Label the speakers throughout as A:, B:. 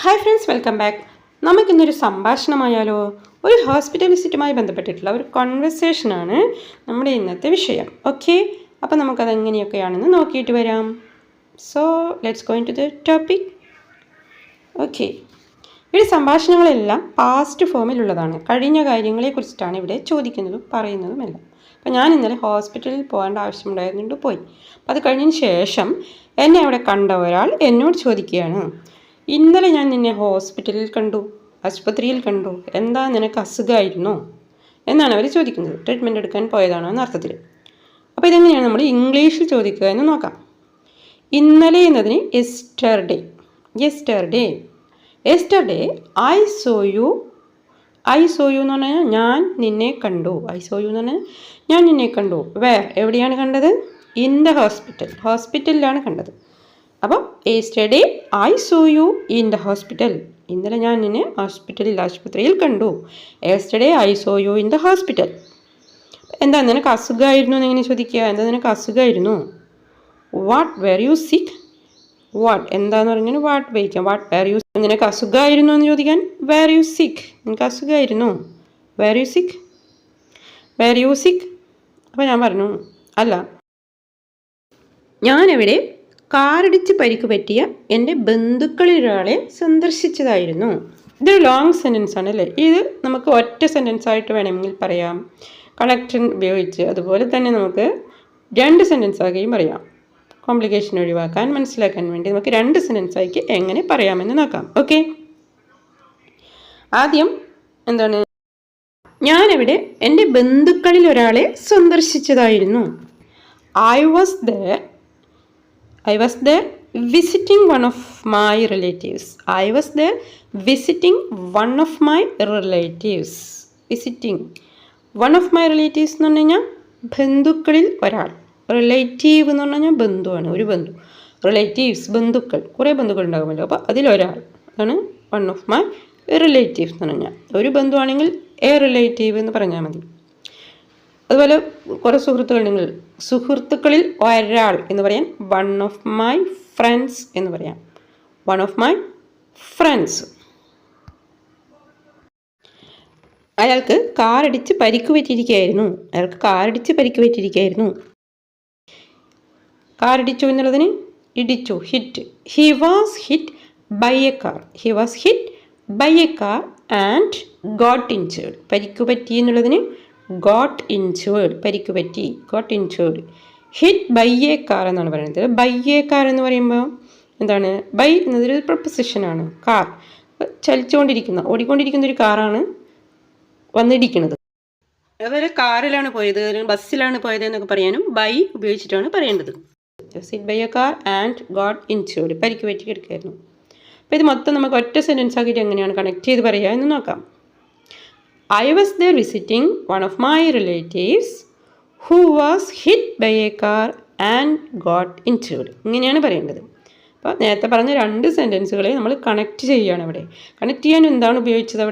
A: Hi friends, welcome back. നമുക്കിന്നൊരു സംഭാഷണമായാലോ? ഒരു hospital വിസിറ്റുമായി ബന്ധപ്പെട്ടിട്ടുള്ള ഒരു കോൺവെർസേഷനാണ് നമ്മുടെ ഇന്നത്തെ വിഷയം. ഓക്കെ, അപ്പോൾ നമുക്കതെങ്ങനെയൊക്കെയാണെന്ന് നോക്കിയിട്ട് വരാം. So let's go into the topic. Okay, ഇവിടെ സംഭാഷണങ്ങളെല്ലാം പാസ്റ്റ് ഫോമിലുള്ളതാണ്. കഴിഞ്ഞ കാര്യങ്ങളെക്കുറിച്ചിട്ടാണ് ഇവിടെ ചോദിക്കുന്നതും പറയുന്നതുമെല്ലാം. അപ്പോൾ ഞാൻ ഇന്നലെ ഹോസ്പിറ്റലിൽ പോകേണ്ട ആവശ്യമുണ്ടായിരുന്നുകൊണ്ട് പോയി. അപ്പോൾ അത് കഴിഞ്ഞതിന് ശേഷം എന്നെ അവിടെ കണ്ട ഒരാൾ എന്നോട് ചോദിക്കുകയാണ്, ഇന്നലെ ഞാൻ നിന്നെ ഹോസ്പിറ്റലിൽ കണ്ടു, ആശുപത്രിയിൽ കണ്ടു, എന്താ നിനക്ക് അസുഖമായിരുന്നോ എന്നാണ് അവർ ചോദിക്കുന്നത്. ട്രീറ്റ്മെൻറ്റ് എടുക്കാൻ പോയതാണോ എന്ന അർത്ഥത്തിൽ. അപ്പോൾ ഇതെങ്ങനെയാണ് നമ്മൾ ഇംഗ്ലീഷിൽ ചോദിക്കുക എന്ന് നോക്കാം. ഇന്നലെ എന്നതിന് yesterday. Yesterday I so you എന്ന് പറഞ്ഞാൽ ഞാൻ നിന്നെ കണ്ടു. ഐ സോ യു എന്ന് പറഞ്ഞാൽ ഞാൻ നിന്നെ കണ്ടു. എവിടെയാണ് കണ്ടത്? ഇൻ ദ ഹോസ്പിറ്റലിലാണ് കണ്ടത്. അപ്പോൾ yesterday I so you in the hospital. ഇന്നലെ ഞാൻ നിന്നെ ആശുപത്രിയിൽ കണ്ടു. Yesterday I so you in the hospital. എന്താ നിനക്ക് അസുഖമായിരുന്നു എന്നെങ്ങനെ ചോദിക്കുക? എന്താ നിനക്ക് അസുഖമായിരുന്നു? വാട്ട് വെർ യു സിക്ക്? വാട്ട് എന്താന്ന് പറഞ്ഞാൽ വാട്ട് ഉപയോഗിക്കാം. വാട്ട് വെർ യു, നിനക്ക് അസുഖമായിരുന്നു എന്ന് ചോദിക്കാൻ വെർ യു സിക്ക്. നിനക്ക് അസുഖമായിരുന്നു. വെർ യു സിക്ക്. അപ്പോൾ ഞാൻ പറഞ്ഞു, അല്ല, ഞാനവിടെ കാറിടിച്ച് പരിക്ക് പറ്റിയ എൻ്റെ ബന്ധുക്കളിലൊരാളെ സന്ദർശിച്ചതായിരുന്നു. ഇതൊരു ലോങ് സെൻറ്റൻസ് ആണ് അല്ലേ? ഇത് നമുക്ക് ഒറ്റ സെൻറ്റൻസ് ആയിട്ട് വേണമെങ്കിൽ പറയാം, കണക്ഷൻ ഉപയോഗിച്ച്. അതുപോലെ തന്നെ നമുക്ക് 2 സെൻറ്റൻസ് ആക്കുകയും പറയാം. കോംപ്ലിക്കേഷൻ ഒഴിവാക്കാൻ, മനസ്സിലാക്കാൻ വേണ്ടി നമുക്ക് 2 സെൻറ്റൻസ് ആക്കി എങ്ങനെ പറയാമെന്ന് നോക്കാം. ഓക്കെ, ആദ്യം എന്താണ്? ഞാനവിടെ എൻ്റെ ബന്ധുക്കളിൽ ഒരാളെ സന്ദർശിച്ചതായിരുന്നു. I was there visiting one of my relatives. Visiting one of my relatives എന്ന് പറഞ്ഞു കഴിഞ്ഞാൽ ബന്ധുക്കളിൽ ഒരാൾ. റിലേറ്റീവ് എന്ന് പറഞ്ഞു കഴിഞ്ഞാൽ ബന്ധുവാണ്, ഒരു ബന്ധു. റിലേറ്റീവ്സ് ബന്ധുക്കൾ, കുറേ ബന്ധുക്കൾ ഉണ്ടാകുമല്ലോ. അപ്പോൾ അതിലൊരാൾ ആണ് വൺ ഓഫ് മൈ റിലേറ്റീവ്സ് എന്ന് പറഞ്ഞാൽ. ഒരു ബന്ധുവാണെങ്കിൽ എ റിലേറ്റീവ് എന്ന് പറഞ്ഞാൽ മതി. അതുപോലെ കുറേ സുഹൃത്തുക്കളുണ്ടെങ്കിൽ സുഹൃത്തുക്കളിൽ ഒരാൾ എന്ന് പറയാൻ വൺ ഓഫ് മൈ ഫ്രണ്ട്സ് എന്ന് പറയാം. One of my friends. അയാൾക്ക് കാറിടിച്ച് പരിക്ക് പറ്റിയിരിക്കുകയായിരുന്നു. കാറിടിച്ചു എന്നുള്ളതിന് ഇടിച്ചു, hit. He was hit by a car and got injured. പരിക്ക് പറ്റി എന്നുള്ളതിന് ഗോട്ട് ഇൻജേർഡ്, പരിക്ക് പറ്റി, got injured. Hit by a car എന്നാണ് പറയുന്നത്. ബൈ എ കാർ എന്ന് പറയുമ്പോൾ എന്താണ്? ബൈ എന്നതൊരു പ്രൊപ്പസിഷനാണ്. കാർ ഓടിക്കൊണ്ടിരിക്കുന്ന ഒരു കാറാണ് വന്നിടിക്കുന്നത്. അതുപോലെ കാറിലാണ് പോയത്, ബസ്സിലാണ് പോയത് എന്നൊക്കെ പറയാനും ബൈ ഉപയോഗിച്ചിട്ടാണ് പറയേണ്ടത്. Hit by a car and got injured, പരിക്ക് പറ്റി കിടക്കായിരുന്നു. അപ്പോൾ ഇത് മൊത്തം നമുക്ക് ഒറ്റ സെൻറ്റൻസ് ആക്കിയിട്ട് എങ്ങനെയാണ് കണക്ട് ചെയ്ത് പറയുക എന്ന് നോക്കാം. I was there visiting one of my relatives who was hit by a car and got injured. ഇങ്ങനെയാണ് പറയേണ്ടത്. അപ്പോൾ നേരത്തെ പറഞ്ഞ 2 സെൻറ്റൻസുകളെ നമ്മൾ കണക്ട് ചെയ്യുകയാണ് ഇവിടെ. കണക്ട് ചെയ്യാൻ എന്താണ് ഉപയോഗിച്ചത്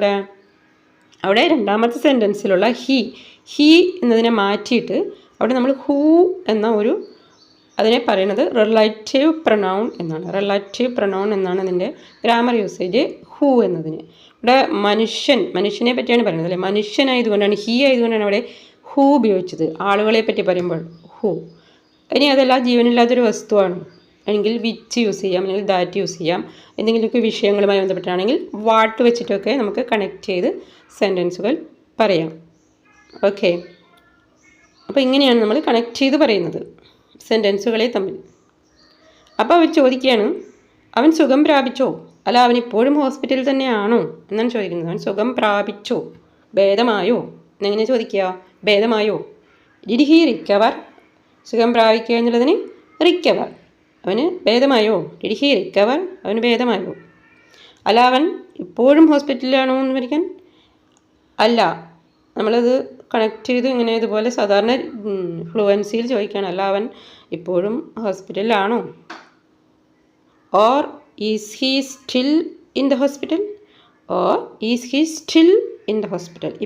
A: അവിടെ രണ്ടാമത്തെ സെൻറ്റൻസിലുള്ള ഹി എന്നതിനെ മാറ്റിയിട്ട് അവിടെ നമ്മൾ ഹൂ എന്ന അതിനെ പറയുന്നത് റിലേറ്റീവ് പ്രൊനൗൺ എന്നാണ് അതിൻ്റെ ഗ്രാമർ യൂസേജ്. ഹൂ എന്നതിന് ഇവിടെ മനുഷ്യനെ പറ്റിയാണ് പറയുന്നത് അല്ലേ? മനുഷ്യനായതുകൊണ്ടാണ്, ഹി ആയതുകൊണ്ടാണ് അവിടെ ഹൂ ഉപയോഗിച്ചത്. ആളുകളെ പറ്റി പറയുമ്പോൾ ഹൂ. ഇനി അതല്ല ജീവനില്ലാത്തൊരു വസ്തുവാണ് അല്ലെങ്കിൽ വിച്ച് യൂസ് ചെയ്യാം, അല്ലെങ്കിൽ ദാറ്റ് യൂസ് ചെയ്യാം. എന്തെങ്കിലുമൊക്കെ വിഷയങ്ങളുമായി ബന്ധപ്പെട്ടാണെങ്കിൽ വാട്ട് വെച്ചിട്ടൊക്കെ നമുക്ക് കണക്ട് ചെയ്ത് സെൻറ്റൻസുകൾ പറയാം. ഓക്കെ, അപ്പോൾ ഇങ്ങനെയാണ് നമ്മൾ കണക്ട് ചെയ്ത് പറയുന്നത് സെൻറ്റൻസുകളെ തമ്മിൽ. അപ്പോൾ അവർ ചോദിക്കുകയാണ്, അവൻ സുഖം പ്രാപിച്ചോ? അല്ല, അവൻ ഇപ്പോഴും ഹോസ്പിറ്റലിൽ തന്നെയാണോ എന്നാണ് ചോദിക്കുന്നത്. അവൻ സുഖം പ്രാപിച്ചോ, ഭേദമായോ എന്നെങ്ങനെ ചോദിക്കുക? ഭേദമായോ. Did he recover? സുഖം പ്രാപിക്കുക എന്നുള്ളതിന് റിക്കവർ. അവന് ഭേദമായോ? Did he recover? അവന് ഭേദമായോ. അല്ല, അവൻ ഇപ്പോഴും ഹോസ്പിറ്റലിലാണോ എന്ന് പറയാൻ അല്ല. നമ്മളത് കണക്ട് ചെയ്ത് ഇങ്ങനെ ഇതുപോലെ സാധാരണ ഫ്ലുവൻസിയിൽ ചോദിക്കുകയാണ്. അല്ല, അവൻ ഇപ്പോഴും ഹോസ്പിറ്റലിലാണോ? Or is he still in the hospital?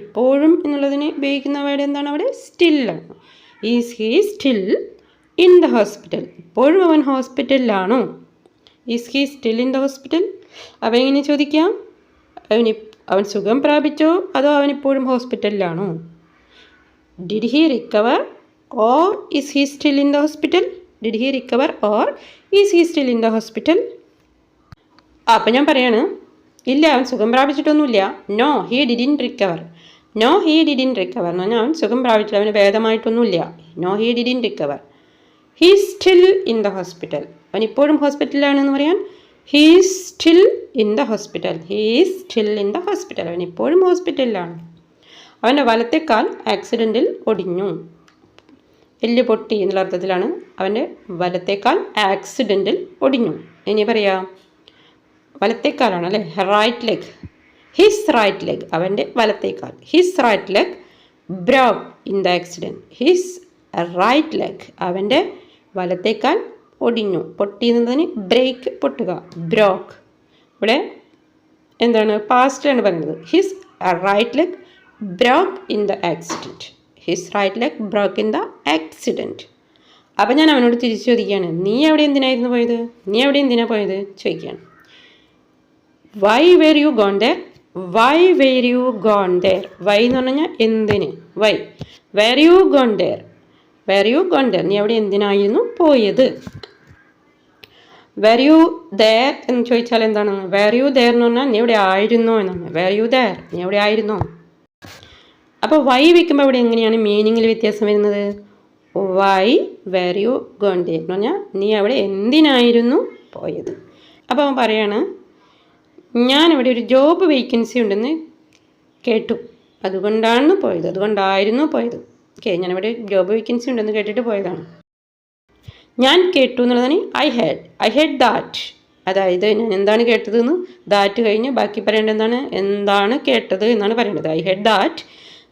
A: ഇപ്പോഴും എന്നുള്ളതിന് ഉപയോഗിക്കുന്ന വേർഡ് എന്താണ് അവിടെ? സ്റ്റില്ലാണ്. Is he still in the hospital? ഇപ്പോഴും അവൻ ഹോസ്പിറ്റലിലാണോ? Is he still in the hospital? അപ്പോൾ എങ്ങനെ ചോദിക്കാം? അവൻ സുഖം പ്രാപിച്ചോ അതോ അവനിപ്പോഴും ഹോസ്പിറ്റലിലാണോ? Did he recover or is he still in the hospital? Did he recover or is he still in the hospital? അപ്പം ഞാൻ പറയാണ്, ഇല്ല അവൻ സുഖം പ്രാപിച്ചിട്ടൊന്നുമില്ല. No he didn't recover. No he didn't recover എന്ന് പറഞ്ഞാൽ അവൻ സുഖം പ്രാപിച്ചില്ല, അവന് ഭേദമായിട്ടൊന്നുമില്ല. No he didn't recover. He still in the hospital. അവൻ ഇപ്പോഴും ഹോസ്പിറ്റലിലാണെന്ന് പറയാൻ he still in the hospital. He still in the hospital. അവൻ ഇപ്പോഴും ഹോസ്പിറ്റലിലാണ്. അവൻ്റെ വലത്തെ കാൽ ആക്സിഡൻറ്റിൽ ഒടിഞ്ഞു. എല്ല് പൊട്ടി എന്നുള്ള അർത്ഥത്തിലാണ് അവൻ്റെ വലത്തെ കാൽ ആക്സിഡൻറ്റിൽ ഒടിഞ്ഞു. ഇനി പറയാം, വലത്തെ കാലാണ് അല്ലേ, right leg. His right leg, അവൻ്റെ വലത്തെ കാൽ. His right leg broke in the accident. His right leg, അവൻ്റെ വലത്തെ കാൽ ഒടിഞ്ഞു. പൊട്ടി എന്നതിന് ബ്രേക്ക്, പൊട്ടുക, ബ്രോക്ക്. ഇവിടെ എന്താണ്, പാസ്റ്റിലാണ് പറയുന്നത്. His right leg broke in the accident. His right leg broke in the accident. അപ്പം ഞാൻ അവനോട് തിരിച്ചു ചോദിക്കുകയാണ്, നീ എവിടെ എന്തിനായിരുന്നു പോയത്? നീ എവിടെ എന്തിനാണ് പോയത് ചോദിക്കുകയാണ്. Why were you gone there? Why were you gone there? Why എന്ന് പറഞ്ഞു കഴിഞ്ഞാൽ എന്തിന്, why. Were you gone there? Were you gone there, നീ എവിടെ എന്തിനായിരുന്നു പോയത്? വെർ യു ദെയർ എന്ന് ചോദിച്ചാൽ എന്താണ്? വെർ യു ദെയർ എന്ന് പറഞ്ഞാൽ നീ എവിടെ ആയിരുന്നോ എന്നാണ്. വെർ യു ദെയർ, നീ എവിടെ ആയിരുന്നോ? അപ്പോൾ വൈ വയ്ക്കുമ്പോൾ ഇവിടെ എങ്ങനെയാണ് മീനിങ്ങിൽ വ്യത്യാസം വരുന്നത്? Why were you gone there എന്ന് പറഞ്ഞാൽ നീ അവിടെ എന്തിനായിരുന്നു പോയത്. അപ്പോൾ അവൻ പറയാണ്, ഞാനിവിടെ ഒരു ജോബ് വേക്കൻസി ഉണ്ടെന്ന് കേട്ടു, അതുകൊണ്ടാണ് പോയത്, അതുകൊണ്ടായിരുന്നു പോയത്. ഓക്കെ, ഞാനിവിടെ ജോബ് വേക്കൻസി ഉണ്ടെന്ന് കേട്ടിട്ട് പോയതാണ്. ഞാൻ കേട്ടു എന്നുള്ളതാണ് ഐ ഹെഡ് ദാറ്റ്. അതായത് ഞാൻ എന്താണ് കേട്ടതെന്ന് ദാറ്റ് കഴിഞ്ഞ് ബാക്കി പറയേണ്ടത് എന്താണ്, എന്താണ് കേട്ടത് എന്നാണ് പറയേണ്ടത്. I heard that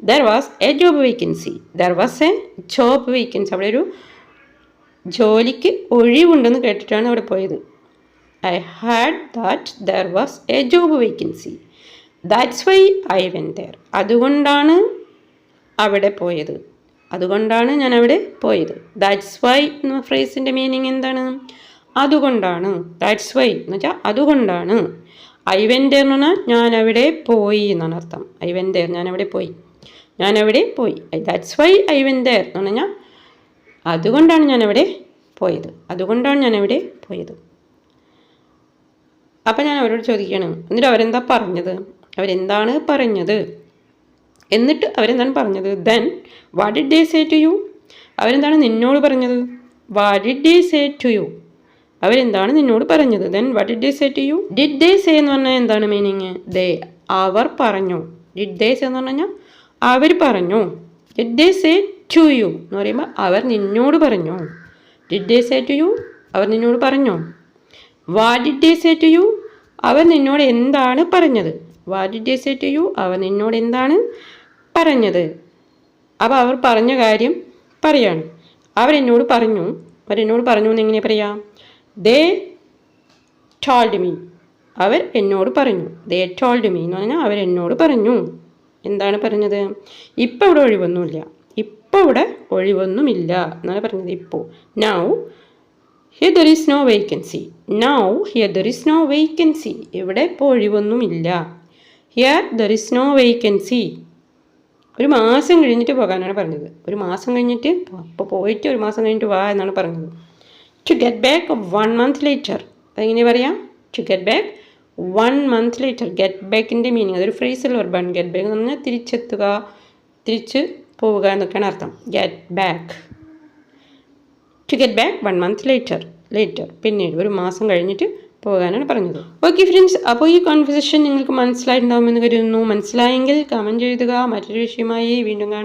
A: there was a job vacancy. There was a job vacancy, അവിടെ ഒരു ജോലിക്ക് ഒഴിവുണ്ടെന്ന് കേട്ടിട്ടാണ് അവിടെ പോയത്. I had that there was a job vacancy. That's why I went there. അതുകൊണ്ടാണ് അവിടെ പോയത്, അതുകൊണ്ടാണ് ഞാൻ അവിടെ പോയത്. ദാറ്റ്സ് വൈ എന്ന ഫ്രേസിൻ്റെ മീനിങ് എന്താണ്? അതുകൊണ്ടാണ്. ദാറ്റ്സ് വൈ എന്ന് വെച്ചാൽ അതുകൊണ്ടാണ്. ഐ വെൻറ്റ് ദെയർ എന്ന് പറഞ്ഞാൽ ഞാൻ അവിടെ പോയി എന്നാണ് അർത്ഥം. ഐ വെൻറ്റ് ദെയർ, ഞാൻ അവിടെ പോയി, ഞാൻ അവിടെ പോയി. That's why I went there എന്ന് പറഞ്ഞാൽ അതുകൊണ്ടാണ് ഞാൻ അവിടെ പോയത്, അതുകൊണ്ടാണ് ഞാൻ അവിടെ പോയത്. അപ്പം ഞാൻ അവരോട് ചോദിക്കുകയാണ്, എന്നിട്ട് അവരെന്താ പറഞ്ഞത്? അവരെന്താണ് പറഞ്ഞത്? എന്നിട്ട് അവരെന്താണ് പറഞ്ഞത്? Then what did they say to you? അവരെന്താണ് നിന്നോട് പറഞ്ഞത്? What did they say to you? അവരെന്താണ് നിന്നോട് പറഞ്ഞത്? Then what did they say to you? Did they say എന്ന് പറഞ്ഞാൽ എന്താണ് മീനിങ്? ദേ, അവർ പറഞ്ഞു. ഡിഡ് ദേ സേ എന്ന് പറഞ്ഞാൽ അവർ പറഞ്ഞു. Did they say to you എന്ന് പറയുമ്പോൾ അവർ നിന്നോട് പറഞ്ഞു. Did they say to you? അവർ നിന്നോട് പറഞ്ഞു. What did they say to you? അവർ നിന്നോട് എന്താണ് പറഞ്ഞത്? What did they say to you? അവർ നിന്നോട് എന്താണ് പറഞ്ഞത്? അപ്പോൾ അവർ പറഞ്ഞ കാര്യം പറയാണ്. അവരെന്നോട് പറഞ്ഞു എന്ന് എങ്ങനെ പറയാം? ദേ ടോൾഡ് മീ. അവർ എന്നോട് പറഞ്ഞു. ദേ ടോൾഡ് മീ എന്ന് പറഞ്ഞാൽ അവരെന്നോട് പറഞ്ഞു. എന്താണ് പറഞ്ഞത്? ഇപ്പോൾ ഇവിടെ ഒഴിവൊന്നുമില്ല, ഇപ്പോൾ ഇവിടെ ഒഴിവൊന്നുമില്ല എന്നാണ് പറഞ്ഞത്. ഇപ്പോൾ now here there is no vacancy. Now here there is no vacancy. ഇവിടെ ഇപ്പോൾ ഒഴിവൊന്നുമില്ല. Here there is no vacancy. ഒരു മാസം കഴിഞ്ഞിട്ട് പോകാനാണ് പറഞ്ഞത്. ഒരു മാസം കഴിഞ്ഞിട്ട്, അപ്പോൾ പോയിട്ട് ഒരു മാസം കഴിഞ്ഞിട്ട് വാ എന്നാണ് പറഞ്ഞത്. To get back 1 month later. അതെങ്ങനെ പറയാം? To get back 1 month later. ഗെറ്റ് ബാക്കിൻ്റെ മീനിങ് അതൊരു ഫ്രേസൽ വെർബാണ്. ഗെറ്റ് ബാക്ക് എന്ന് പറഞ്ഞാൽ തിരിച്ചെത്തുക, തിരിച്ച് പോവുക എന്നൊക്കെയാണ് അർത്ഥം. Get back. To get back 1 month later. പിന്നീട് ഒരു മാസം കഴിഞ്ഞിട്ട് പോകാനാണ് പറഞ്ഞത്. ഓക്കെ ഫ്രണ്ട്സ്, അപ്പോൾ ഈ കോൺവെർസേഷൻ നിങ്ങൾക്ക് മനസ്സിലായിട്ടുണ്ടാകുമെന്ന് കരുതുന്നു. മനസ്സിലായെങ്കിൽ കമൻറ്റ് എഴുതുക. മറ്റൊരു വിഷയമായി വീണ്ടും കാണാം.